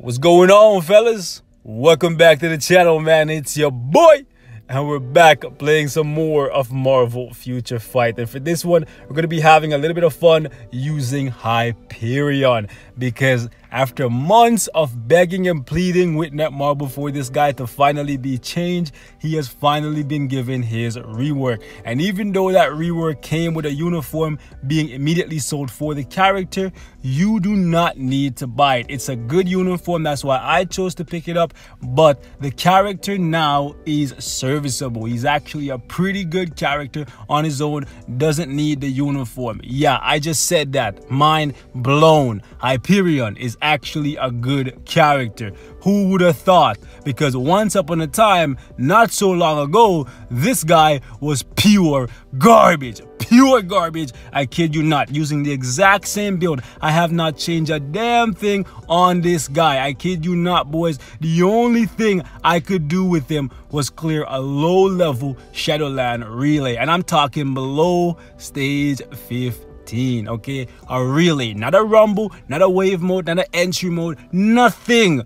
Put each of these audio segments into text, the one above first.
What's going on, fellas? Welcome back to the channel, man. It's your boy, and we're back playing some more of Marvel Future Fight. And for this one, we're going to be having a little bit of fun using Hyperion, because after months of begging and pleading with Netmarble for this guy to finally be changed, he has finally been given his rework. And even though that rework came with a uniform being immediately sold for the character, you do not need to buy it. It's a good uniform, that's why I chose to pick it up, but the character now is serviceable. He's actually a pretty good character on his own, doesn't need the uniform. Yeah, I just said that. Mind blown. Hyperion is actually a good character. Who would have thought? Because once upon a time, not so long ago, this guy was pure garbage. Pure garbage. I kid you not. Using the exact same build, I have not changed a damn thing on this guy. I kid you not, boys. The only thing I could do with him was clear a low level Shadowland relay, and I'm talking below stage 15. Okay, a relay, not a rumble, not a wave mode, not an entry mode, nothing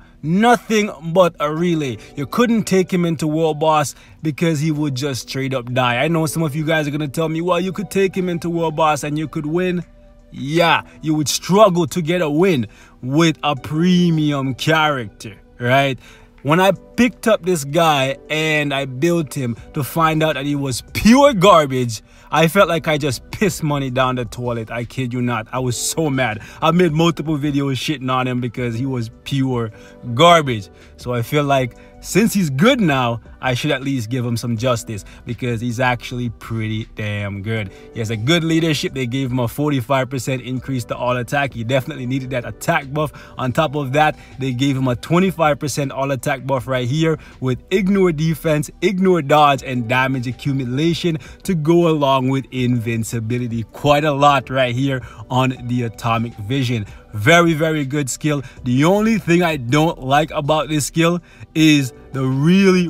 but a relay. You couldn't take him into world boss because he would just straight up die. I know some of you guys are gonna tell me, well, you could take him into world boss and you could win. Yeah, you would struggle to get a win with a premium character, right? When I picked up this guy and I built him to find out that he was pure garbage, I felt like I just pissed money down the toilet. I kid you not. I was so mad. I made multiple videos shitting on him because he was pure garbage. So I feel like since he's good now, I should at least give him some justice, because he's actually pretty damn good. He has a good leadership. They gave him a 45% increase to all attack. He definitely needed that attack buff. On top of that, they gave him a 25% all attack buff right here with ignore defense, ignore dodge, and damage accumulation to go along with invincibility. Quite a lot right here on the atomic vision. Very, very good skill. The only thing I don't like about this skill is the really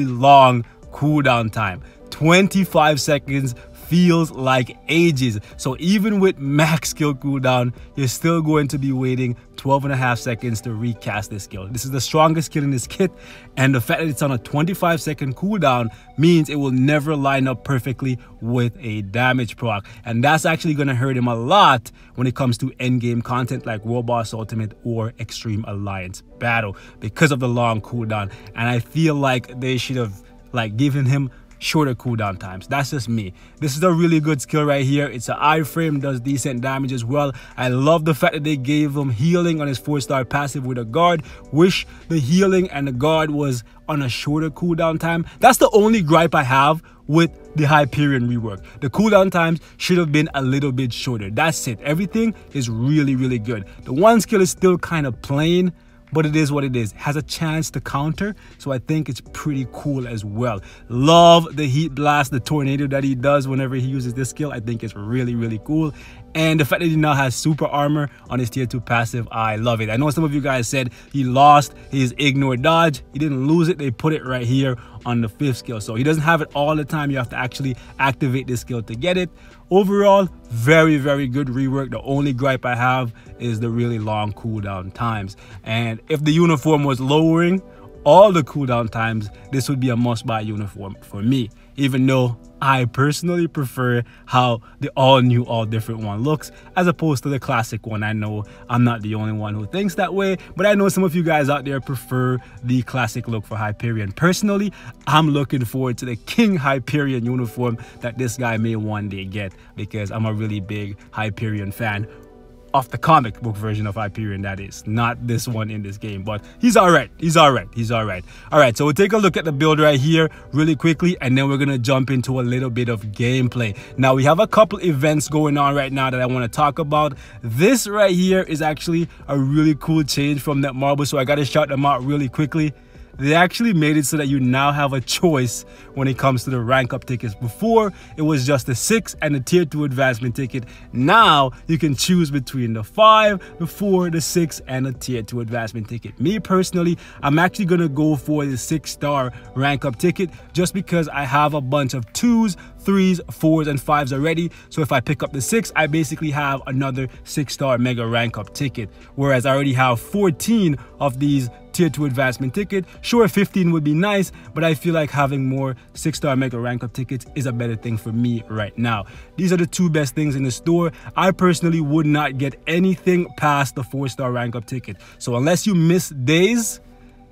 long cooldown time. 25 seconds feels like ages. So even with max skill cooldown, you're still going to be waiting 12.5 seconds to recast this skill. This is the strongest skill in this kit, and the fact that it's on a 25-second cooldown means it will never line up perfectly with a damage proc, and that's actually going to hurt him a lot when it comes to endgame content like World Boss Ultimate or Extreme Alliance Battle, because of the long cooldown. And I feel like they should have given him shorter cooldown times. That's just me. This is a really good skill right here. It's an iframe, does decent damage as well. I love the fact that they gave him healing on his 4-star passive with a guard. Wish the healing and the guard was on a shorter cooldown time. That's the only gripe I have with the Hyperion rework. The cooldown times should have been a little bit shorter. That's it. Everything is really good. The one skill is still kind of plain, but it is what it is. It has a chance to counter, so I think it's pretty cool as well. Love the heat blast, the tornado that he does whenever he uses this skill. I think it's really cool. And the fact that he now has super armor on his tier 2 passive, I love it. I know some of you guys said he lost his ignore dodge. He didn't lose it. They put it right here on the 5th skill. So he doesn't have it all the time. You have to actually activate this skill to get it. Overall, very good rework. The only gripe I have is the really long cooldown times. And if the uniform was lowering all the cooldown times, this would be a must-buy uniform for me, even though I personally prefer how the all-new, all-different one looks as opposed to the classic one. I know I'm not the only one who thinks that way, but I know some of you guys out there prefer the classic look for Hyperion. Personally, I'm looking forward to the King Hyperion uniform that this guy may one day get, because I'm a really big Hyperion fan. Of the comic book version of Hyperion, that is, not this one in this game, but he's all right. All right, so we'll take a look at the build right here really quickly, and then we're gonna jump into a little bit of gameplay. Now, we have a couple events going on right now that I want to talk about. This right here is actually a really cool change from Netmarble, so I gotta shout them out really quickly. they actually made it so that you now have a choice when it comes to the rank up tickets. Before, it was just the 6 and the tier 2 advancement ticket. Now you can choose between the 5, the 4, the 6, and the tier 2 advancement ticket. Me personally, I'm actually gonna go for the 6-star rank up ticket just because I have a bunch of 2s, 3s, 4s, and 5s already. So if I pick up the 6, I basically have another 6-star mega rank up ticket. Whereas I already have 14 of these tier 2 advancement ticket. Sure, 15 would be nice, but I feel like having more 6-star mega rank up tickets is a better thing for me right now. These are the 2 best things in the store. I personally would not get anything past the 4-star rank up ticket. So unless you miss days,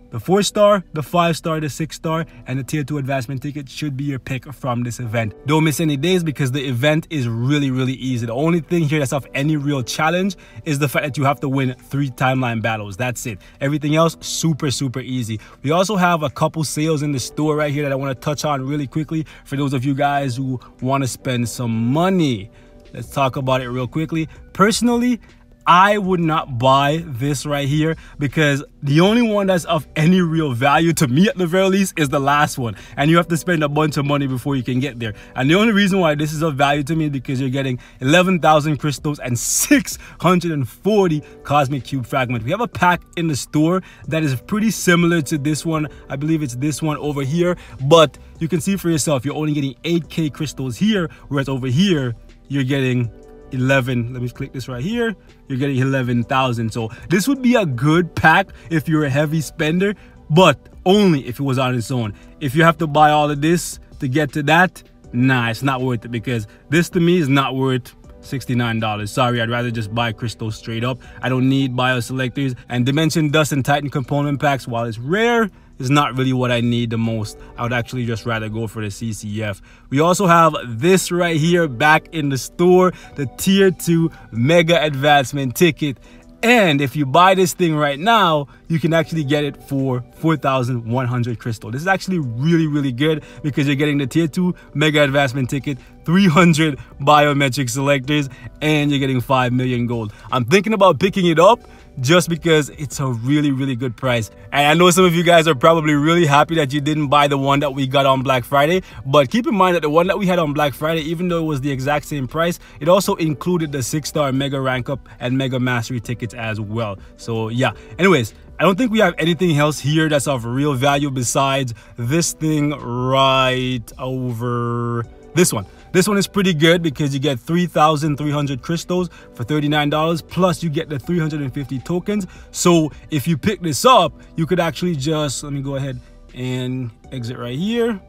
the 4-star, the 5-star, the 6-star, and the tier 2 advancement ticket should be your pick from this event. Don't miss any days because the event is really, really easy. The only thing here that's of any real challenge is the fact that you have to win 3 timeline battles. That's it. Everything else, super, super easy. We also have a couple sales in the store right here that I want to touch on really quickly for those of you guys who want to spend some money. Let's talk about it real quickly. Personally, I would not buy this right here because the only one that's of any real value to me at the very least is the last one, and you have to spend a bunch of money before you can get there. And the only reason why this is of value to me is because you're getting 11,000 crystals and 640 cosmic cube fragments. We have a pack in the store that is pretty similar to this one. I believe it's this one over here, but you can see for yourself you're only getting 8k crystals here, whereas over here you're getting 11. Let me click this right here. You're getting 11,000. So this would be a good pack if you're a heavy spender, but only if it was on its own. If you have to buy all of this to get to that, nah, it's not worth it, because this to me is not worth $69. Sorry, I'd rather just buy crystals straight up. I don't need bio selectors, and Dimension Dust and Titan component packs, while it's rare, is not really what I need the most. I would actually just rather go for the CCF. We also have this right here back in the store, the tier 2 mega advancement ticket. And if you buy this thing right now, you can actually get it for 4,100 crystal. This is actually really, really good because you're getting the tier 2 mega advancement ticket, 300 biometric selectors, and you're getting 5 million gold. I'm thinking about picking it up just because it's a really, really good price. And I know some of you guys are probably really happy that you didn't buy the one that we got on Black Friday, but keep in mind that the one that we had on Black Friday, even though it was the exact same price, it also included the 6-star mega rank up and mega mastery tickets as well. So yeah, anyways, I don't think we have anything else here that's of real value besides this thing right over this one. This one is pretty good because you get 3,300 crystals for $39, plus you get the 350 tokens. So if you pick this up, you could actually just, let me go ahead and exit right here.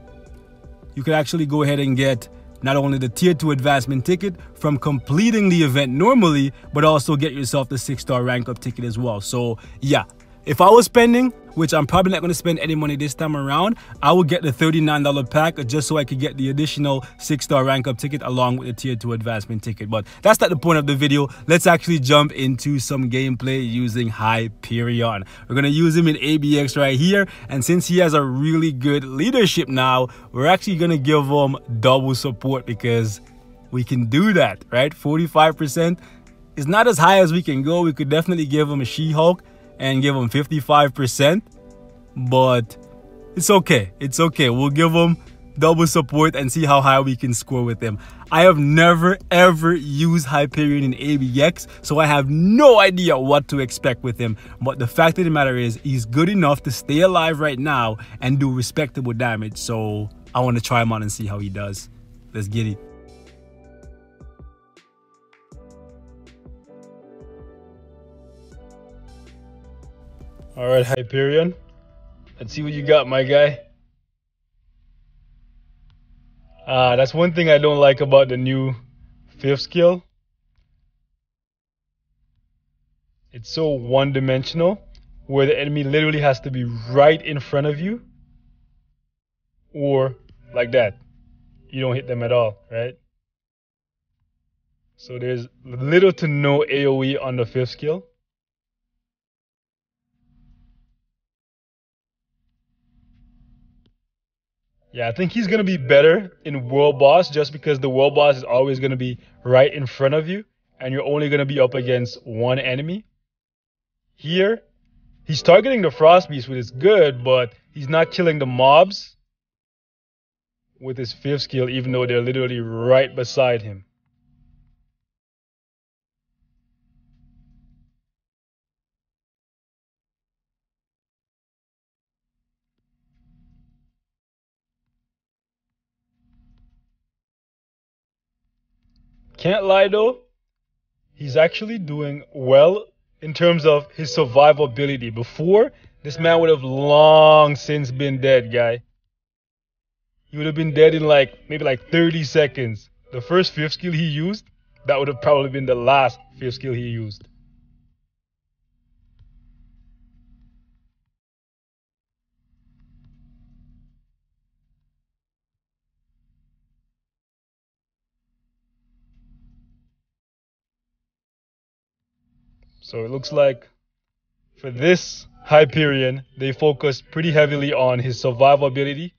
You could actually go ahead and get not only the tier 2 advancement ticket from completing the event normally, but also get yourself the 6-star rank up ticket as well. So yeah, if I was spending, which I'm probably not going to spend any money this time around, I would get the $39 pack just so I could get the additional 6-star rank up ticket along with the tier 2 advancement ticket. But that's not the point of the video. Let's actually jump into some gameplay using Hyperion. We're going to use him in ABX right here, and since he has a really good leadership now, we're actually going to give him double support because we can do that, right? 45% is not as high as we can go. We could definitely give him a She-Hulk and give him 55%, but it's okay. It's okay. We'll give him double support and see how high we can score with him. I have never ever used Hyperion in ABX, so I have no idea what to expect with him. But the fact of the matter is, he's good enough to stay alive right now and do respectable damage. So I want to try him on and see how he does. Let's get it. All right, Hyperion. Let's see what you got, my guy. That's one thing I don't like about the new 5th skill. It's so one-dimensional, where the enemy literally has to be right in front of you, or like that. You don't hit them at all, right? So there's little to no AoE on the 5th skill. Yeah, I think he's going to be better in World Boss just because the World Boss is always going to be right in front of you and you're only going to be up against one enemy. Here, He's targeting the Frost Beast, which is good, but he's not killing the mobs with his 5th skill, even though they're literally right beside him. Can't lie though, he's actually doing well in terms of his survivability. Before, this man would have long since been dead, guy. He would have been dead in maybe 30 seconds. The first 5th skill he used, that would have probably been the last 5th skill he used. So it looks like for this Hyperion, they focused pretty heavily on his survivability,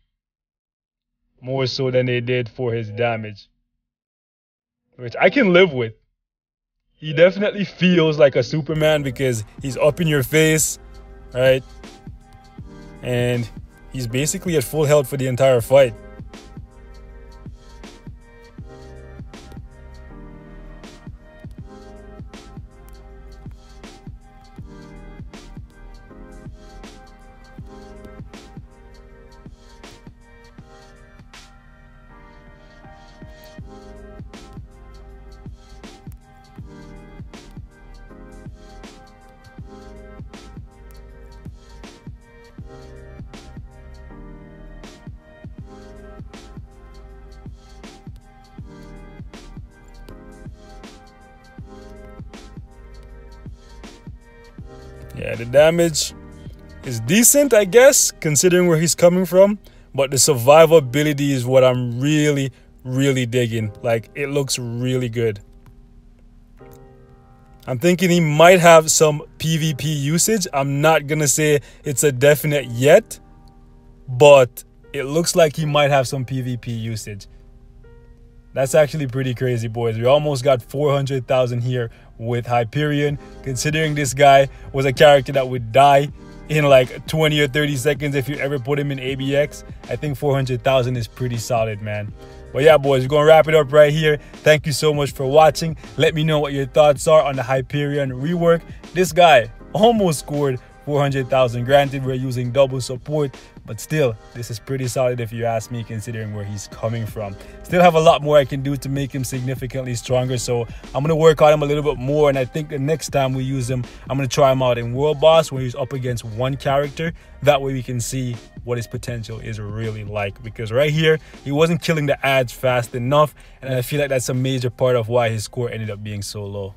more so than they did for his damage, which I can live with. He definitely feels like a Superman because he's up in your face, right? And he's basically at full health for the entire fight. Yeah, the damage is decent, I guess, considering where he's coming from. But the survivability is what I'm really, really digging. Like, it looks really good. I'm thinking he might have some PvP usage. I'm not going to say it's a definite yet, but it looks like he might have some PvP usage. That's actually pretty crazy, boys. We almost got 400,000 here with Hyperion. Considering this guy was a character that would die in like 20 or 30 seconds if you ever put him in ABX, I think 400,000 is pretty solid, man. But yeah, boys, we're going to wrap it up right here. Thank you so much for watching. Let me know what your thoughts are on the Hyperion rework. This guy almost scored 400,000. Granted, we're using double support, but still, this is pretty solid if you ask me, considering where he's coming from. Still have a lot more I can do to make him significantly stronger, so I'm going to work on him a little bit more, and I think the next time we use him, I'm going to try him out in World Boss, where he's up against one character. That way we can see what his potential is really like, because right here, he wasn't killing the ads fast enough, and I feel like that's a major part of why his score ended up being so low.